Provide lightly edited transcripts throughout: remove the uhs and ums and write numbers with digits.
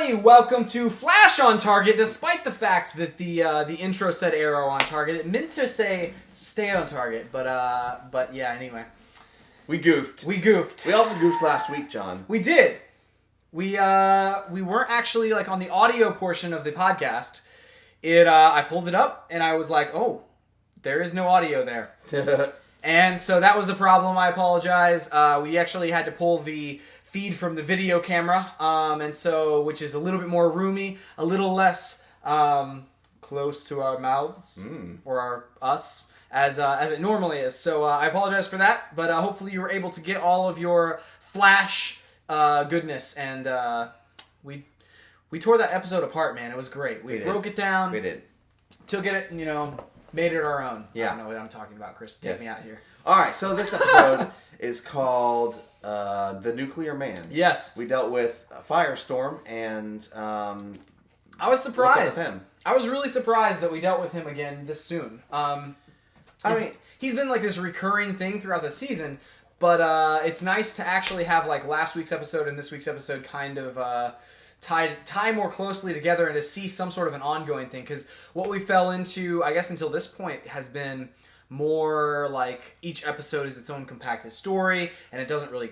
everybody. Welcome to Flash on Target. Despite the fact that the intro said Arrow on Target, it meant to say Stay on Target. But yeah. Anyway, we goofed. We also goofed last week, John. We did. We weren't actually like on the audio portion of the podcast. I pulled it up and I was like, oh, there is no audio there. And so that was the problem. I apologize. We actually had to pull the feed from the video camera, and so which is a little bit more roomy, a little less close to our mouths or us as it normally is. So I apologize for that, but hopefully you were able to get all of your Flash goodness, and we tore that episode apart, man. It was great. We broke it down. We did. Took it, made it our own. Yeah. I don't know what I'm talking about, Chris. Take me out here. All right, so this episode is called The Nuclear Man. Yes. We dealt with Firestorm, and I was surprised. What's up with him? I was really surprised that we dealt with him again this soon. He's been like this recurring thing throughout the season, but it's nice to actually have like last week's episode and this week's episode kind of tie more closely together and to see some sort of an ongoing thing. Because what we fell into, I guess until this point, has been more like each episode is its own compacted story, and it doesn't really,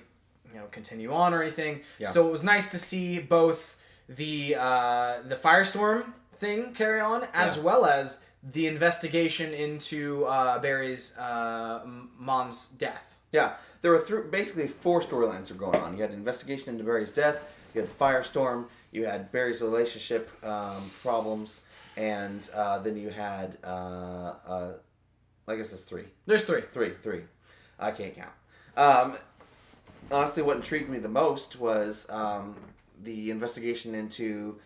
continue on or anything. Yeah. So it was nice to see both the Firestorm thing carry on, as well as the investigation into Barry's mom's death. Yeah, there were basically four storylines that were going on. You had an investigation into Barry's death, you had the Firestorm, you had Barry's relationship problems, and then you had, I guess that's three. There's three. Three. I can't count. Honestly, what intrigued me the most was the investigation into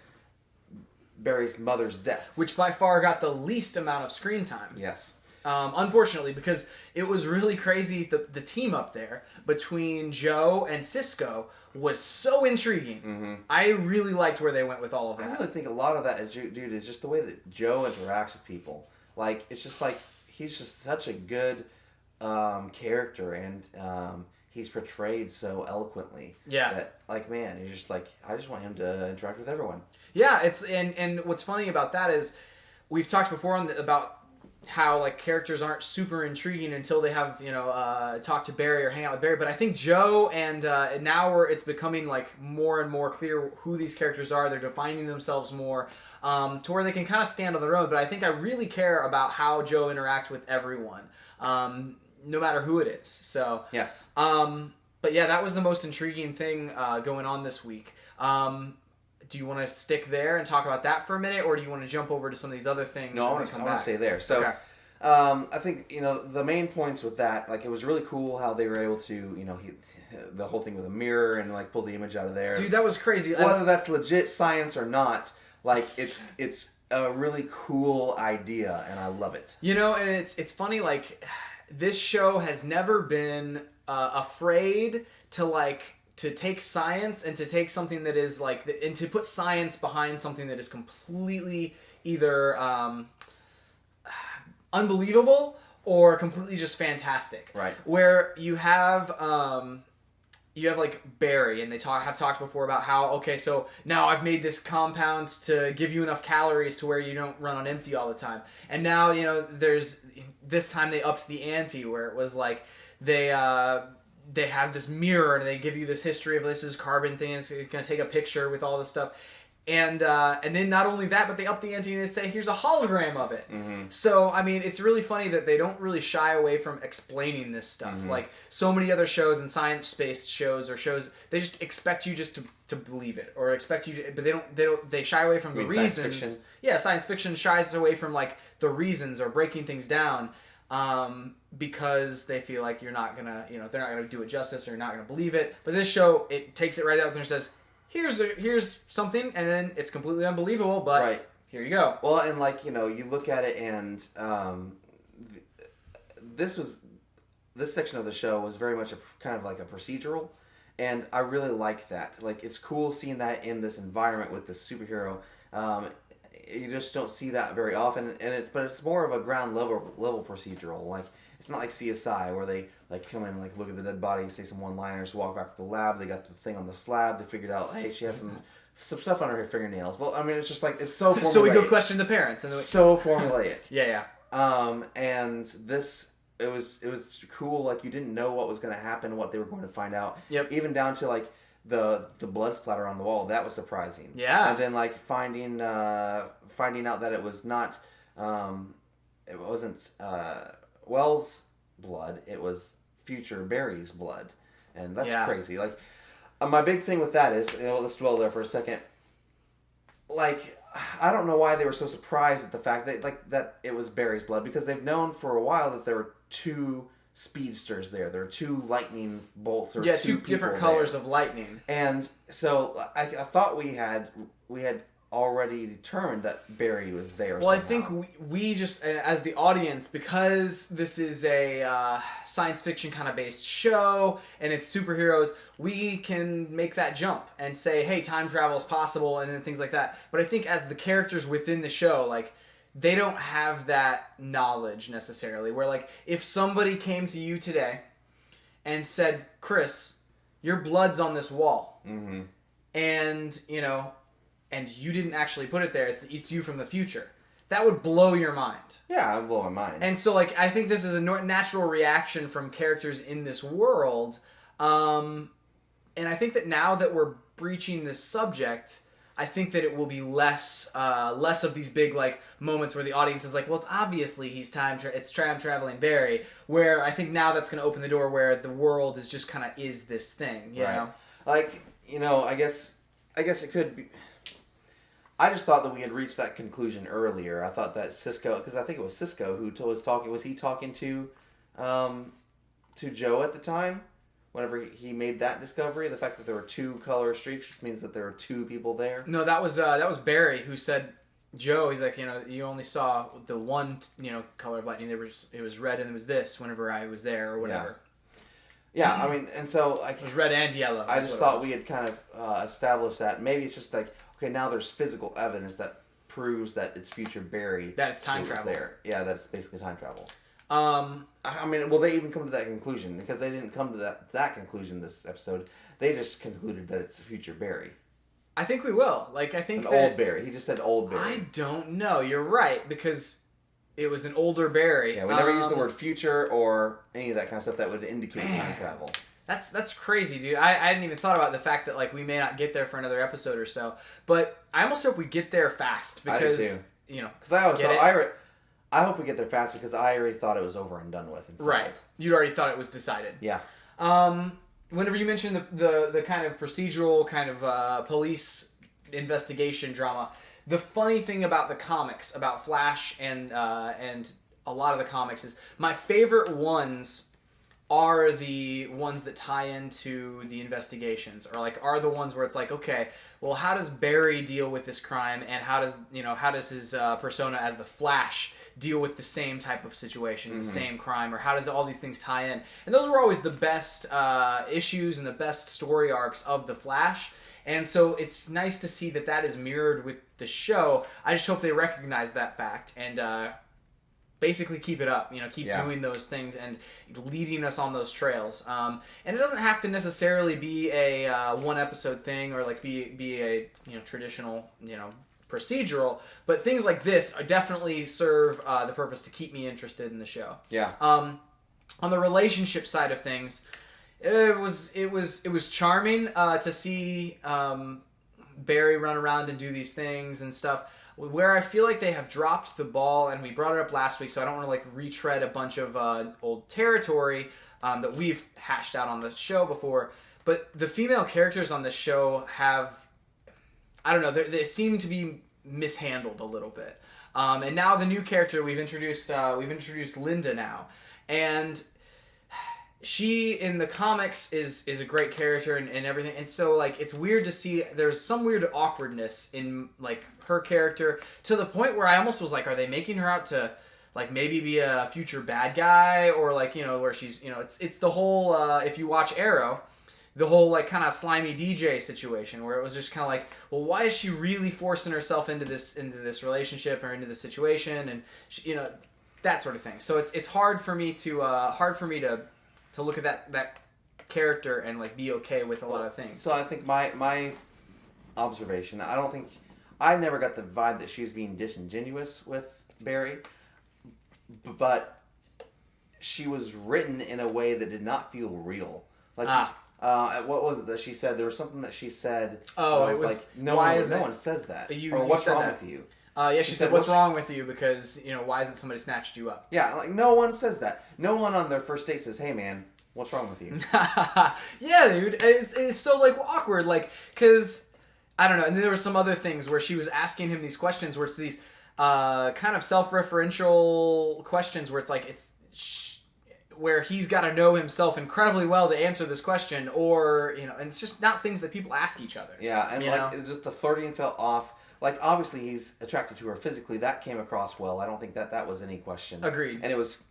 Barry's mother's death. Which by far got the least amount of screen time. Yes. Unfortunately, because it was really crazy. The team up there between Joe and Cisco was so intriguing. Mm-hmm. I really liked where they went with all of that. I really think a lot of that, is just the way that Joe interacts with people. Like, it's just like, he's just such a good character, and he's portrayed so eloquently. Yeah. That, like, man, you're just like, I just want him to interact with everyone. Yeah, and what's funny about that is we've talked before about how like characters aren't super intriguing until they have talk to Barry or hang out with Barry. But I think Joe and now it's becoming like more and more clear who these characters are. They're defining themselves more to where they can kind of stand on their own. But I think I really care about how Joe interacts with everyone, no matter who it is. So yes. But yeah, that was the most intriguing thing going on this week. Do you want to stick there and talk about that for a minute, or do you want to jump over to some of these other things? No, I want to stay there. So, okay. I think the main points with that, like, it was really cool how they were able to, the whole thing with a mirror and like pull the image out of there. Dude, that was crazy. Whether that's legit science or not, like it's a really cool idea, and I love it. And it's funny. Like, this show has never been afraid to take science and to take something that is like, and to put science behind something that is completely either unbelievable or completely just fantastic. Right. Where you have like Barry, and they have talked before about how, okay, so now I've made this compound to give you enough calories to where you don't run on empty all the time. And now, there's, this time they upped the ante where it was like they have this mirror and they give you this history of this is carbon thing. It's going to take a picture with all this stuff. And then not only that, but they up the ante and they say, here's a hologram of it. Mm-hmm. So, I mean, it's really funny that they don't really shy away from explaining this stuff. Mm-hmm. Like so many other shows and science-based shows or shows, they just expect you just to believe it or expect you to, but they shy away from the reasons. Science fiction? Yeah, science fiction shies away from like the reasons or breaking things down. Because they feel like you're not gonna, they're not gonna do it justice or you're not gonna believe it. But this show, it takes it right out there and says, here's something, and then it's completely unbelievable, but here you go. Well, and like, you look at it, and this section of the show was very much a kind of like a procedural, and I really like that. Like, it's cool seeing that in this environment with this superhero. You just don't see that very often, but it's more of a ground level procedural. Like, it's not like CSI where they like come in and like look at the dead body and say some one-liners, walk back to the lab. They got the thing on the slab. They figured out, hey, she has some stuff on her fingernails. Well, I mean, it's just like it's so formulaic. So we go question the parents, and then so formulaic. Yeah. And this. It was cool. Like, you didn't know what was going to happen, what they were going to find out. Yep. Even down to like the blood splatter on the wall. That was surprising. Yeah. And then like finding out that it was not, it wasn't Wells' blood. It was future Barry's blood, and that's crazy. Like, my big thing with that is, let's dwell there for a second. Like, I don't know why they were so surprised at the fact that it was Barry's blood, because they've known for a while that there were two speedsters there. There are two lightning bolts, or two different colors of lightning. And so I thought we had already determined that Barry was there. Well, somehow. I think we just, as the audience, because this is a science fiction kind of based show and it's superheroes, we can make that jump and say, hey, time travel is possible, and then things like that. But I think as the characters within the show, like, they don't have that knowledge necessarily. Where, like, if somebody came to you today and said, Chris, your blood's on this wall, mm-hmm. and, and you didn't actually put it there, it's you from the future, that would blow your mind. Yeah, it would blow my mind. And so, like, I think this is a natural reaction from characters in this world. And I think that now that we're breaching this subject, I think that it will be less of these big, like, moments where the audience is like, well, it's obviously he's time traveling Barry. Where I think now that's going to open the door where the world is just kind of is this thing, you know? Like, I guess it could be. I just thought that we had reached that conclusion earlier. I thought that Cisco, because I think it was Cisco who was talking. Was he talking to Joe at the time? Whenever he made that discovery, the fact that there were two color streaks, which means that there were two people there. No, that was Barry who said, Joe, he's like, you only saw the one, color of lightning. It was red and it was this whenever I was there or whatever. Yeah, I mean, and so like it was red and yellow. I just thought we had kind of established that. Maybe it's just like, okay, now there's physical evidence that proves that it's future Barry. That it's time travel. There. Yeah, that's basically time travel. I mean, will they even come to that conclusion? Because they didn't come to that conclusion this episode. They just concluded that it's future Barry. I think we will. Like, I think old Barry. He just said old Barry. I don't know. You're right, because it was an older Barry. Yeah, we never used the word future or any of that kind of stuff that would indicate time travel. That's crazy, dude. I hadn't even thought about the fact that, like, we may not get there for another episode or so. But I almost hope we get there fast, because, I do too. Because I always thought, I hope we get there fast, because I already thought it was over and done with. Right. You'd already thought it was decided. Yeah. Whenever you mentioned the kind of procedural, kind of police investigation drama, the funny thing about the comics, about Flash and a lot of the comics, is my favorite ones are the ones that tie into the investigations, or like are the ones where it's like, okay, well, how does Barry deal with this crime, and how does his persona as the Flash deal with the same type of situation, the same crime, or how does all these things tie in? And those were always the best issues and the best story arcs of the Flash. And so it's nice to see that is mirrored with the show. I just hope they recognize that fact and basically keep it up, keep doing those things and leading us on those trails. And it doesn't have to necessarily be a one episode thing, or like be a traditional procedural, but things like this definitely serve the purpose to keep me interested in the show. Yeah. On the relationship side of things, it was charming to see Barry run around and do these things and stuff. Where I feel like they have dropped the ball, and we brought it up last week, so I don't want to like retread a bunch of old territory that we've hashed out on the show before. But the female characters on the show have, I don't know, they seem to be mishandled a little bit. And now the new character we've introduced Linda now, and she in the comics is a great character and everything. And so like it's weird to see there's some weird awkwardness in like her character, to the point where I almost was like, are they making her out to like maybe be a future bad guy, or like where she's it's the whole if you watch Arrow, the whole like kind of slimy DJ situation where it was just kind of like, well, why is she really forcing herself into this relationship or into this situation, and she, that sort of thing. So it's hard for me to look at that character and like be okay with a lot of things. So I think my observation. I never got the vibe that she was being disingenuous with Barry, but she was written in a way that did not feel real. Like, what was it that she said? There was something that she said. Oh, it was like, no one says that. Or what's wrong with you? Yeah, she said, what's wrong with you? Because, why hasn't somebody snatched you up? Yeah, like, no one says that. No one on their first date says, hey, man, what's wrong with you? Yeah, dude. It's so, like, awkward. Like, because, I don't know. And then there were some other things where she was asking him these questions where it's these kind of self-referential questions where it's like, where he's got to know himself incredibly well to answer this question, or, and it's just not things that people ask each other. Yeah, and, like, just the flirting felt off. Like, obviously, he's attracted to her physically. That came across well. I don't think that was any question. Agreed. And it was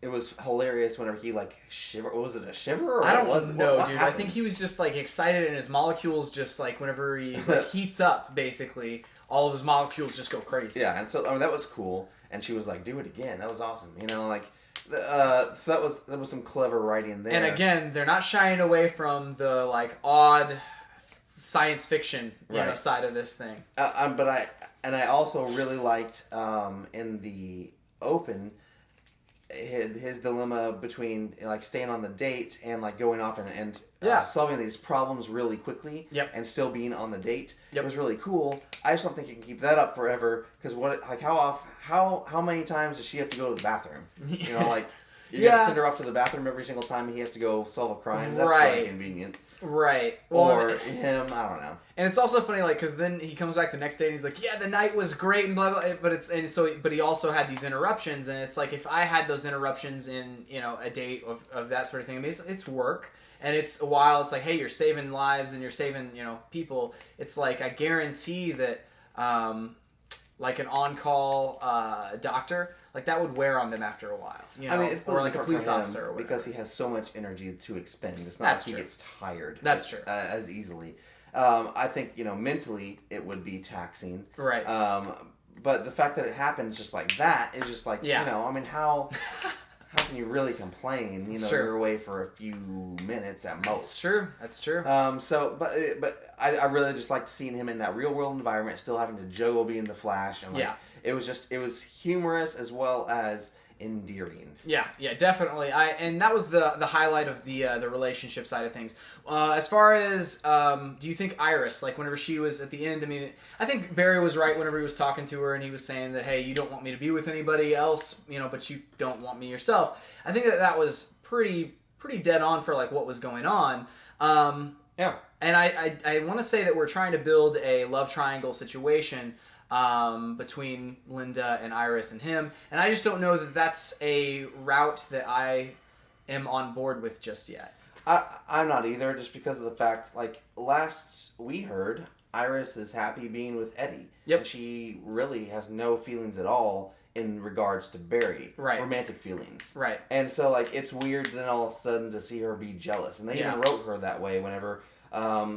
hilarious whenever he, like, shiver. Was it a shiver? Or I don't know, what dude. happened? I think he was just, like, excited, and his molecules just, like, whenever he like, heats up, basically, all of his molecules just go crazy. Yeah, and so, I mean, that was cool. And she was like, do it again. That was awesome. So that was some clever writing there. And again, they're not shying away from the, like, odd science fiction side of this thing. But I also really liked in the open his dilemma between, like, staying on the date and, like, going off and solving these problems really quickly and still being on the date. It was really cool. I just don't think you can keep that up forever, because how many times does she have to go to the bathroom? Like, you're gonna send her off to the bathroom every single time he has to go solve a crime. That's really inconvenient. Right. Or him, I don't know. And it's also funny, like, because then he comes back the next day and he's like, yeah, the night was great and blah, blah, but he also had these interruptions, and it's like, if I had those interruptions in, a date of that sort of thing, I mean, it's work, and it's a while, it's like, hey, you're saving lives and you're saving, people. It's like, I guarantee that, like, an on-call doctor, like, that would wear on them after a while, I mean, it's or like a police officer or whatever. Because he has so much energy to expend. It's not That's like true. He gets tired. That's true. As easily. I think, mentally it would be taxing. Right. But the fact that it happens just like that is just like, I mean, how can you really complain? You're away for a few minutes at most. That's true. But I really just liked seeing him in that real world environment, still having to juggle being the Flash. And it was humorous as well as endearing. Yeah, definitely. And that was the highlight of the relationship side of things. As far as do you think Iris, like, whenever she was at the end, I mean, I think Barry was right whenever he was talking to her and he was saying that, hey, you don't want me to be with anybody else, but you don't want me yourself. I think that was pretty dead on for, like, what was going on. Yeah. And I want to say that we're trying to build a love triangle situation between Linda and Iris and him, and I just don't know that that's a route that I am on board with just yet. I'm not either, just because of the fact, like, last we heard, Iris is happy being with Eddie. Yep. And she really has no feelings at all in regards to Barry. Right. Romantic feelings. Right. And so, like, it's weird then all of a sudden to see her be jealous. And they even wrote her that way whenever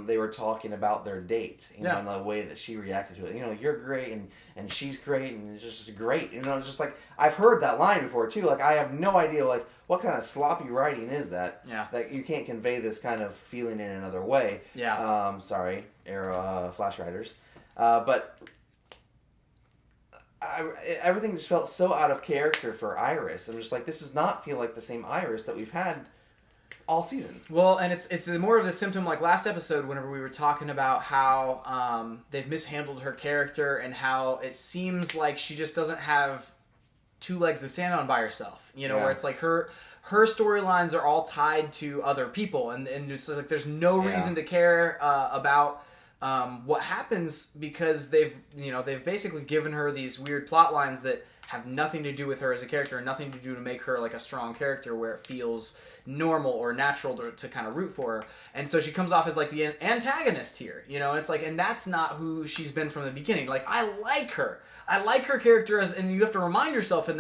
they were talking about their date, and the way that she reacted to it. You're great, and she's great, and it's just great. It's just like, I've heard that line before too. Like, I have no idea, like, what kind of sloppy writing is that? Yeah. That you can't convey this kind of feeling in another way. Yeah. Sorry, Flash writers, but everything just felt so out of character for Iris. I'm just like, this does not feel like the same Iris that we've had all season. Well, and it's more of the symptom, like last episode whenever we were talking about how they've mishandled her character and how it seems like she just doesn't have two legs to stand on by herself. Where it's like her storylines are all tied to other people, and it's like there's no reason to care about what happens, because they've basically given her these weird plot lines that have nothing to do with her as a character and nothing to do to make her like a strong character where it feels normal or natural to kind of root for her. And so she comes off as like the antagonist here, it's like, and that's not who she's been from the beginning. Like, I like her character and you have to remind yourself in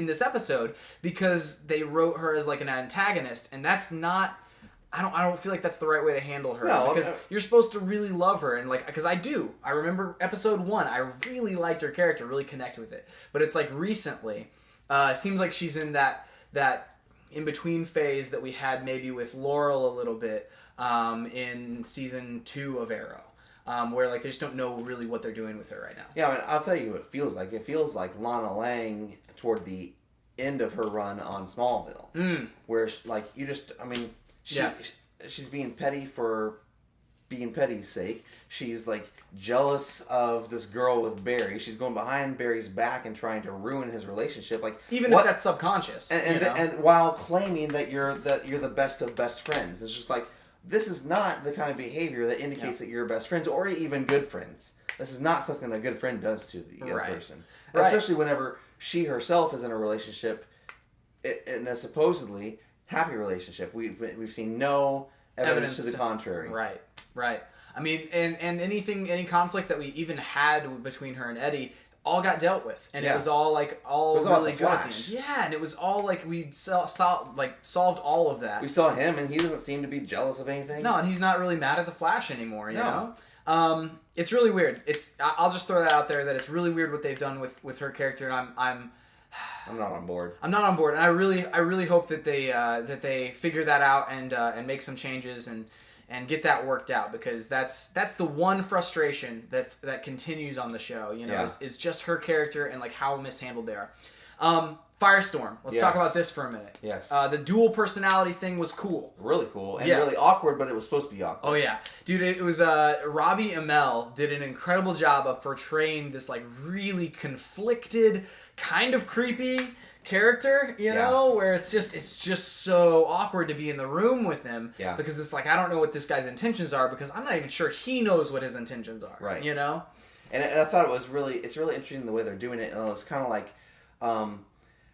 this episode, because they wrote her as like an antagonist, and that's not, I don't feel like that's the right way to handle her. No, because you're supposed to really love her, and like, because I remember episode 1, I really liked her character, really connected with it. But it's like recently, it seems like she's in that in between phase that we had maybe with Laurel a little bit in season 2 of Arrow. where like they just don't know really what they're doing with her right now. Yeah, I mean, I'll tell you what it feels like. It feels like Lana Lang toward the end of her run on Smallville, where like you just, I mean, she's being petty for being petty's sake. She's like jealous of this girl with Barry. She's going behind Barry's back and trying to ruin his relationship. Like even if that's subconscious, and while claiming that you're the best of best friends, it's just like this is not the kind of behavior that indicates that you're best friends or even good friends. This is not something a good friend does to the other person, especially whenever she herself is in a relationship, in a supposedly happy relationship. We've seen no evidence to the contrary. Right. I mean, and any conflict that we even had between her and Eddie all got dealt with, and it was all really good at the end. Yeah, and it was all like we solved all of that. We saw him, and he doesn't seem to be jealous of anything. No, and he's not really mad at the Flash anymore. You know, it's really weird. I'll just throw that out there that it's really weird what they've done with her character, and I'm not on board. I'm not on board, and I really hope that they figure that out and make some changes and get that worked out, because that's the one frustration that continues on the show, you know, is just her character and like how mishandled they are. Firestorm. Let's talk about this for a minute. Yes. The dual personality thing was cool. Really cool. And really awkward, but it was supposed to be awkward. Oh, yeah. Dude, it was... Robbie Amell did an incredible job of portraying this, like, really conflicted, kind of creepy character, you know, where it's just so awkward to be in the room with him, because it's like, I don't know what this guy's intentions are, because I'm not even sure he knows what his intentions are, right? You know? And I thought it's really interesting the way they're doing it, and it's kind of like,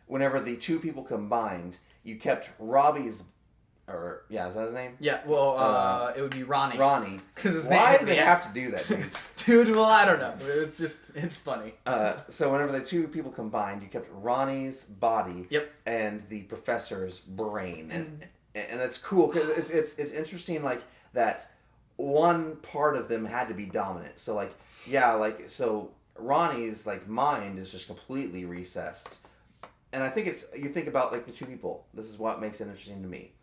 whenever the two people combined, you kept Robbie's, is that his name? Yeah, well, it would be Ronnie. Ronnie. Why do they have to do that, dude? Dude, well, I don't know. It's funny. So whenever the two people combined, you kept Ronnie's body and the professor's brain. And it's cool, because it's interesting, like, that one part of them had to be dominant. So, like, so Ronnie's, like, mind is just completely recessed. And I think you think about, like, the two people. This is what makes it interesting to me.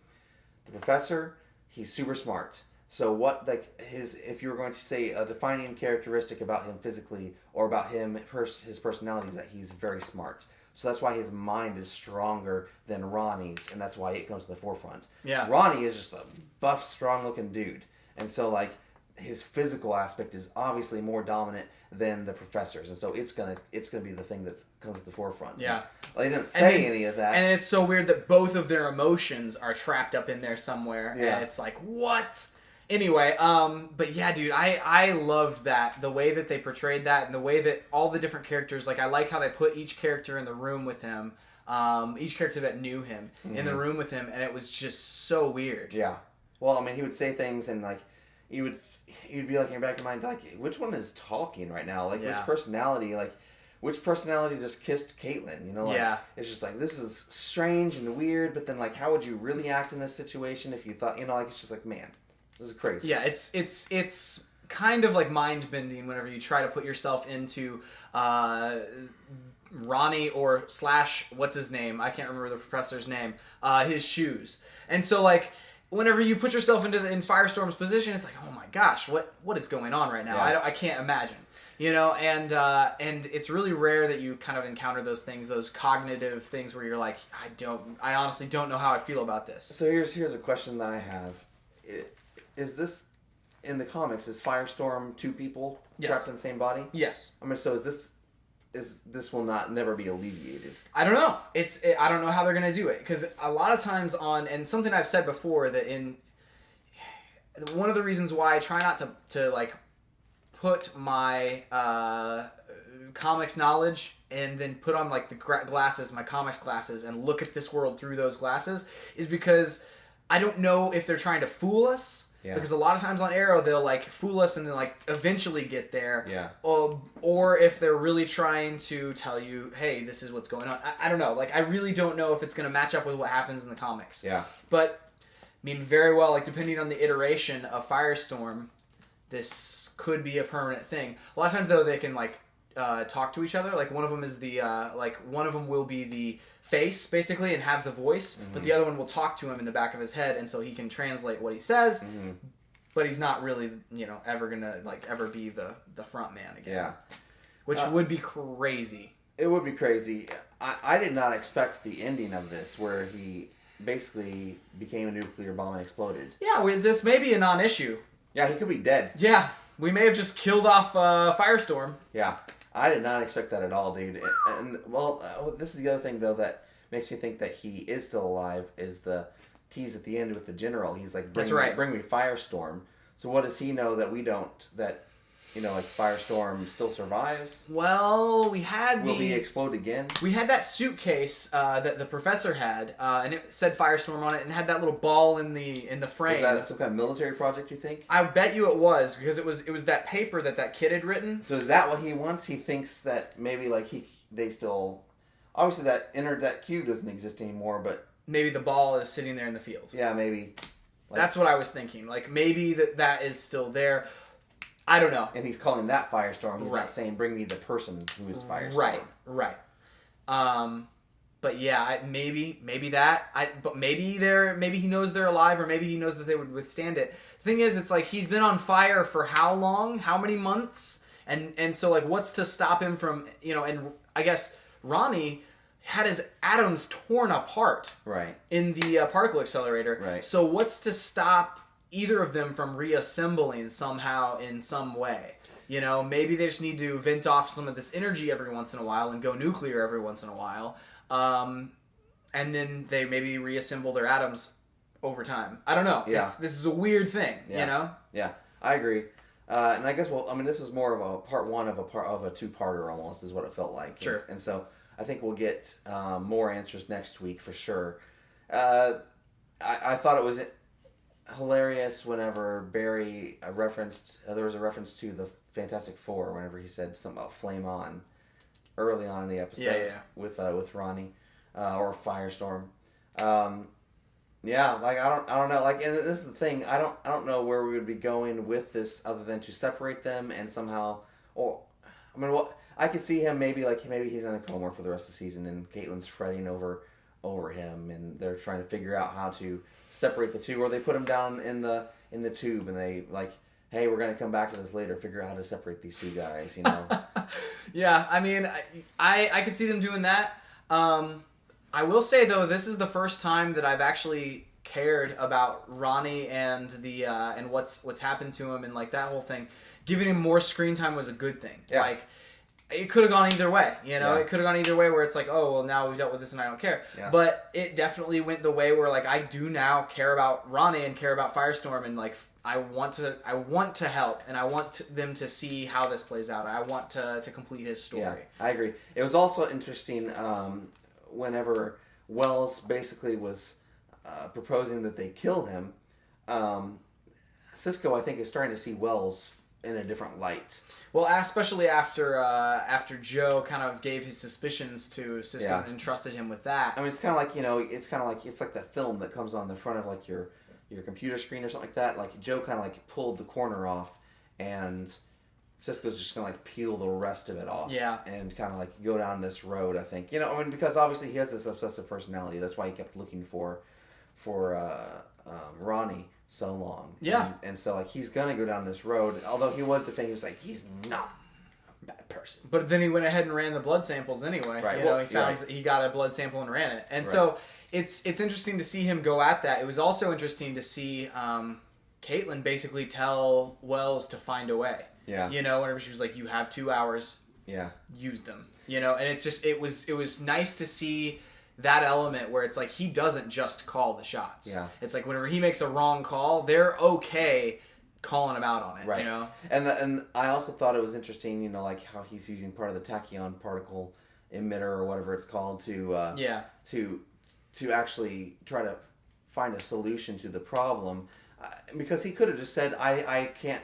The professor, he's super smart. So what, like, if you were going to say a defining characteristic about him physically or about his personality is that he's very smart. So that's why his mind is stronger than Ronnie's, and that's why it comes to the forefront. Yeah. Ronnie is just a buff, strong-looking dude. And so, like, his physical aspect is obviously more dominant than the professor's, and so it's gonna be the thing that comes to the forefront. Yeah, well, they didn't say any of that, and it's so weird that both of their emotions are trapped up in there somewhere. Yeah, and it's like, what? Anyway, but yeah, dude, I loved that, the way that they portrayed that, and the way that all the different characters, like, I like how they put each character in the room with him, each character that knew him in the room with him, and it was just so weird. Yeah, well, I mean, he would say things, and like, you'd be like in your back of your mind, like, which one is talking right now? Like, which personality just kissed Caitlin? You know, like, it's just like, this is strange and weird, but then, like, how would you really act in this situation if you thought, you know, like, it's just like, man, this is crazy. Yeah, it's kind of like mind bending whenever you try to put yourself into Ronnie or / what's his name? I can't remember the professor's name. His shoes. And so, like, whenever you put yourself in Firestorm's position, it's like, oh my gosh, what is going on right now? I can't imagine, you know. And it's really rare that you kind of encounter those things, those cognitive things where you're like, I honestly don't know how I feel about this. So here's a question that I have: is this in the comics? Is Firestorm two people trapped in the same body? Yes. I mean, so is this will never be alleviated? I don't know. I don't know how they're gonna do it, because a lot of times and something I've said before, that one of the reasons why I try not to like put my comics knowledge and then put on like the glasses, my comics glasses, and look at this world through those glasses, is because I don't know if they're trying to fool us. Yeah. Because a lot of times on Arrow, they'll like fool us and then like eventually get there. Yeah. Or if they're really trying to tell you, hey, this is what's going on. I don't know. Like, I really don't know if it's going to match up with what happens in the comics. Yeah. But, I mean, very well, like, depending on the iteration of Firestorm, this could be a permanent thing. A lot of times, though, they can like talk to each other. Like, one of them is one of them will be the face, basically, and have the voice, but the other one will talk to him in the back of his head, and so he can translate what he says. but he's not really, ever gonna like ever be the front man again. Yeah. Which would be crazy. It would be crazy. I did not expect the ending of this where he basically became a nuclear bomb and exploded. Yeah, this may be a non-issue. Yeah, he could be dead. Yeah, we may have just killed off Firestorm. Yeah, I did not expect that at all, dude. And this is the other thing, though, that makes me think that he is still alive, is the tease at the end with the general. He's like, That's right. Bring me Firestorm. So what does he know that we don't? That, like Firestorm still survives? Well, we had Will he explode again? We had that suitcase that the professor had, and it said Firestorm on it, and had that little ball in the frame. Was that some kind of military project, you think? I bet you it was, because it was that paper that kid had written. So is that what he wants? He thinks that maybe like they still, obviously that cube doesn't exist anymore, but maybe the ball is sitting there in the field. Yeah, maybe. That's what I was thinking. Like maybe that is still there. I don't know. And he's calling that Firestorm. He's not saying, bring me the person who is Firestorm. Right. But yeah, maybe that. But maybe he knows they're alive, or maybe he knows that they would withstand it. The thing is, it's like he's been on fire for how long? How many months? And so like, what's to stop him from, and I guess Ronnie had his atoms torn apart. Right. In the particle accelerator. Right. So what's to stop either of them from reassembling somehow in some way? Maybe they just need to vent off some of this energy every once in a while and go nuclear every once in a while. And then they maybe reassemble their atoms over time. I don't know. Yeah. This is a weird thing, Yeah, I agree. And I guess, this was more of a part one of a two-parter almost, is what it felt like. Sure. And so I think we'll get more answers next week for sure. I thought it was hilarious whenever Barry referenced, there was a reference to the Fantastic Four whenever he said something about Flame On early on in the episode with Ronnie or Firestorm. I don't know, and this is the thing, I don't know where we would be going with this other than to separate them and somehow, I could see him maybe he's in a coma for the rest of the season and Caitlin's fretting over him and they're trying to figure out how to separate the two, or they put him down in the tube and they like, hey, we're going to come back to this later, figure out how to separate these two guys, Yeah, I could see them doing that. I will say though, this is the first time that I've actually cared about Ronnie and the and what's happened to him and like that whole thing. Giving him more screen time was a good thing. Yeah. Like, it could have gone either way, Yeah. It could have gone either way where it's like, oh, well, now we've dealt with this and I don't care. Yeah. But it definitely went the way where, like, I do now care about Ronnie and care about Firestorm and, like, I want to help and I want them to see how this plays out. I want to complete his story. Yeah, I agree. It was also interesting whenever Wells basically was proposing that they kill him. Cisco, I think, is starting to see Wells in a different light. Well, especially after Joe kind of gave his suspicions to Cisco and entrusted him with that. It's kind of like, it's like the film that comes on the front of like your computer screen or something like that. Like Joe kind of like pulled the corner off, and Cisco's just gonna like peel the rest of it off. Yeah. And kind of like go down this road. I think because obviously he has this obsessive personality. That's why he kept looking for Ronnie so long. Yeah. And so like he's gonna go down this road. Although he was defending, he was like, he's not a bad person. But then he went ahead and ran the blood samples anyway. Right. He found he got a blood sample and ran it. And so it's interesting to see him go at that. It was also interesting to see Caitlin basically tell Wells to find a way. Yeah. Whenever she was like, you have 2 hours. Yeah. Use them. And it's just it was nice to see that element where it's like he doesn't just call the shots. Yeah. It's like whenever he makes a wrong call, they're okay calling him out on it. Right. And I also thought it was interesting, like how he's using part of the tachyon particle emitter or whatever it's called to actually try to find a solution to the problem, because he could have just said, I can't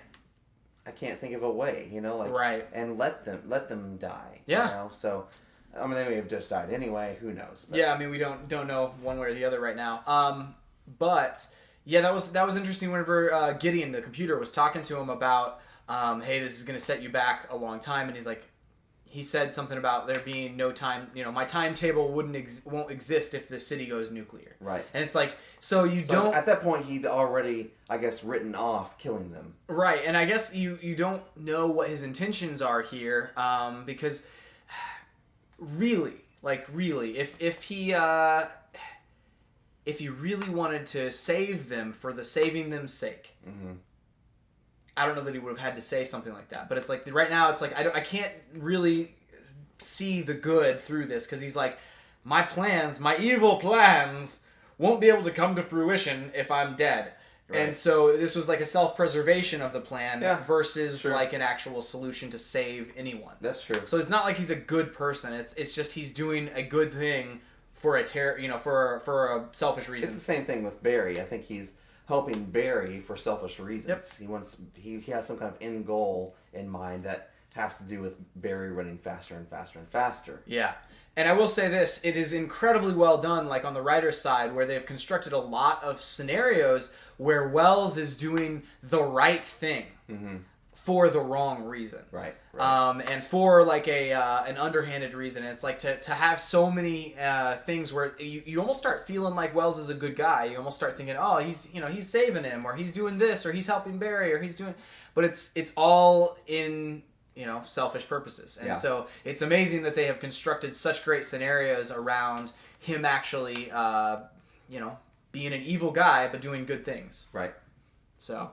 think of a way, right, and let them die. Yeah. So they may have just died anyway. Who knows? But. Yeah, we don't know one way or the other right now. But yeah, that was interesting. Whenever Gideon, the computer, was talking to him about, hey, this is going to set you back a long time, and he's like, he said something about there being no time. My timetable won't exist if the city goes nuclear. Right. And it's like, so don't. At that point, he'd already, I guess, written off killing them. Right, and I guess you don't know what his intentions are here, because really, if he really wanted to save them for the saving them's sake. Mm-hmm. I don't know that he would have had to say something like that, but it's like right now it's like I can't really see the good through this, because he's like, my evil plans won't be able to come to fruition if I'm dead. Right. And so this was like a self-preservation of the plan versus like an actual solution to save anyone. That's true. So it's not like he's a good person. It's just he's doing a good thing for for a selfish reason. It's the same thing with Barry. I think he's helping Barry for selfish reasons. Yep. He has some kind of end goal in mind that has to do with Barry running faster and faster and faster. Yeah. And I will say this, it is incredibly well done, like on the writer's side, where they've constructed a lot of scenarios where Wells is doing the right thing for the wrong reason. Right. And for like an underhanded reason. And it's like to have so many things where you almost start feeling like Wells is a good guy. You almost start thinking, oh, he's saving him, or he's doing this, or he's helping Barry, or he's doing... But it's all in... selfish purposes. And so it's amazing that they have constructed such great scenarios around him actually, being an evil guy, but doing good things. Right. So.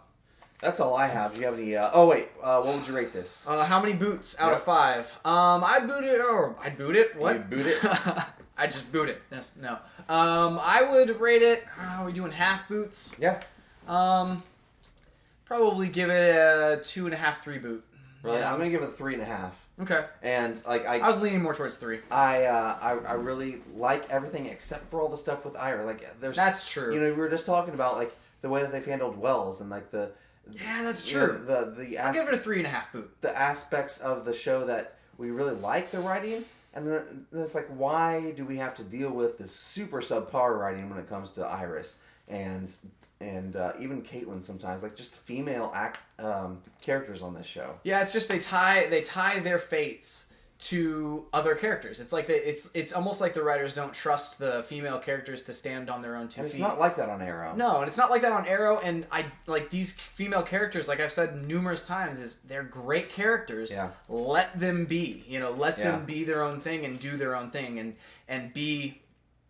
That's all I have. Do you have any, what would you rate this? How many boots out of 5? I'd boot it. What? You boot it? I just boot it. No. I would rate it, are we doing half boots? Yeah. Probably give it a 2.5, 3 boot. Really? Yeah. I'm gonna give it a 3.5. Okay. And I was leaning more towards 3. I really like everything except for all the stuff with Ira. Like that's true. We were just talking about like the way that they've handled Wells and like the. Yeah, that's true. I'll give it a 3.5 boot. The aspects of the show that we really like the writing, and then it's like, why do we have to deal with this super subpar writing when it comes to Iris and even Caitlin sometimes, like just female characters on this show. Yeah, it's just they tie their fates to other characters. It's like it's almost like the writers don't trust the female characters to stand on their own 2 feet. And it's not like that on Arrow. No, and it's not like that on Arrow. And I like these female characters, like I've said numerous times, they're great characters. Yeah. Let them be. Let them be their own thing and do their own thing and be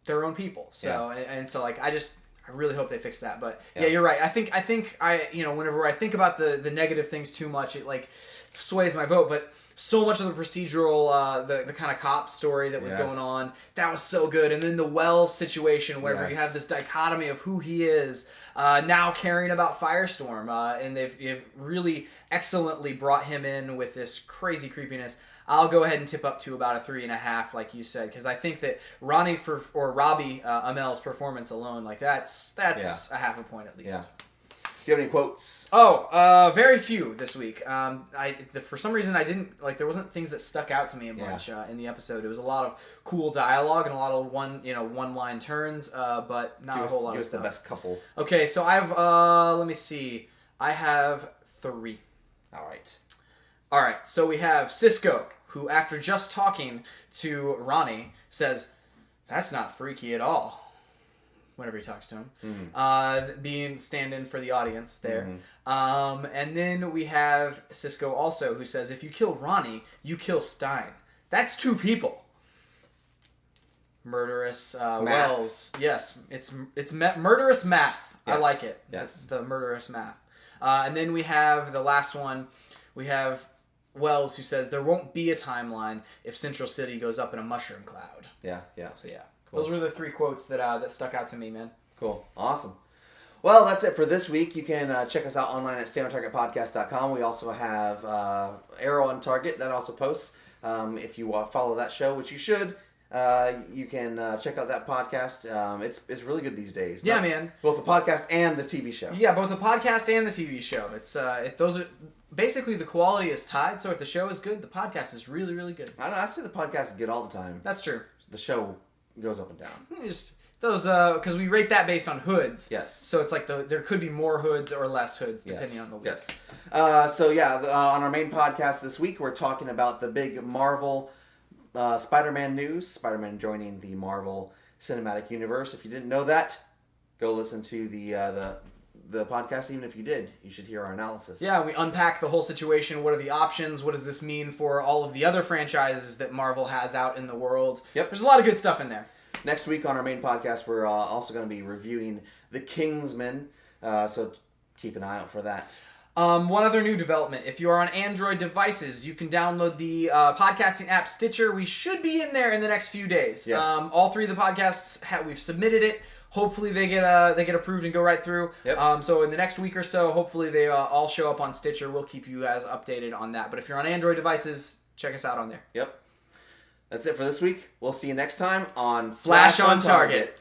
their own people. So and so like I really hope they fix that. But yeah, you're right. I think whenever I think about the negative things too much, it like sways my vote. But so much of the procedural, the kind of cop story that was going on, that was so good. And then the Wells situation, where you have this dichotomy of who he is, now caring about Firestorm, and they've really excellently brought him in with this crazy creepiness. I'll go ahead and tip up to about a 3.5, like you said, because I think that Robbie Amel's performance alone, like that's a half a point at least. Yeah. Do you have any quotes? Very few this week. For some reason I didn't there wasn't things that stuck out to me a bunch in the episode. It was a lot of cool dialogue and a lot of one-line turns, but not a whole lot of stuff. The best couple. Okay, so I have let me see. I have 3. All right, so we have Cisco, who after just talking to Ronnie says, "That's not freaky at all." Whenever he talks to him, being stand-in for the audience there. And then we have Cisco also, who says, "If you kill Ronnie, you kill Stein. That's 2 people." Murderous Wells. Yes, it's murderous math. Yes. I like it. Yes, the murderous math. And then we have the last one. We have Wells, who says, "There won't be a timeline if Central City goes up in a mushroom cloud." Yeah. So yeah. Cool. Those were the 3 quotes that stuck out to me, man. Cool. Awesome. Well, that's it for this week. You can check us out online at StayOnTargetPodcast.com. We also have Arrow on Target that also posts. If you follow that show, which you should, you can check out that podcast. It's really good these days. Yeah, man. Both the podcast and the TV show. Yeah, both the podcast and the TV show. Those are basically the quality is tied. So if the show is good, the podcast is really, really good. I say the podcast is good all the time. That's true. The show goes up and down. those because we rate that based on hoods. Yes. So it's like there could be more hoods or less hoods depending on the week. Yes. On our main podcast this week, we're talking about the big Marvel Spider-Man news. Spider-Man joining the Marvel Cinematic Universe. If you didn't know that, go listen to the podcast. Even if you did, you should hear our analysis. Yeah, we unpack the whole situation. What are the options? What does this mean for all of the other franchises that Marvel has out in the world? Yep. There's a lot of good stuff in there. Next week on our main podcast, we're also going to be reviewing The Kingsman. So keep an eye out for that. One other new development. If you are on Android devices, you can download the podcasting app Stitcher. We should be in there in the next few days. Yes. All three of the podcasts, we've submitted it. Hopefully they get approved and go right through. Yep. So in the next week or so, hopefully they all show up on Stitcher. We'll keep you guys updated on that. But if you're on Android devices, check us out on there. Yep. That's it for this week. We'll see you next time on Flash on Target.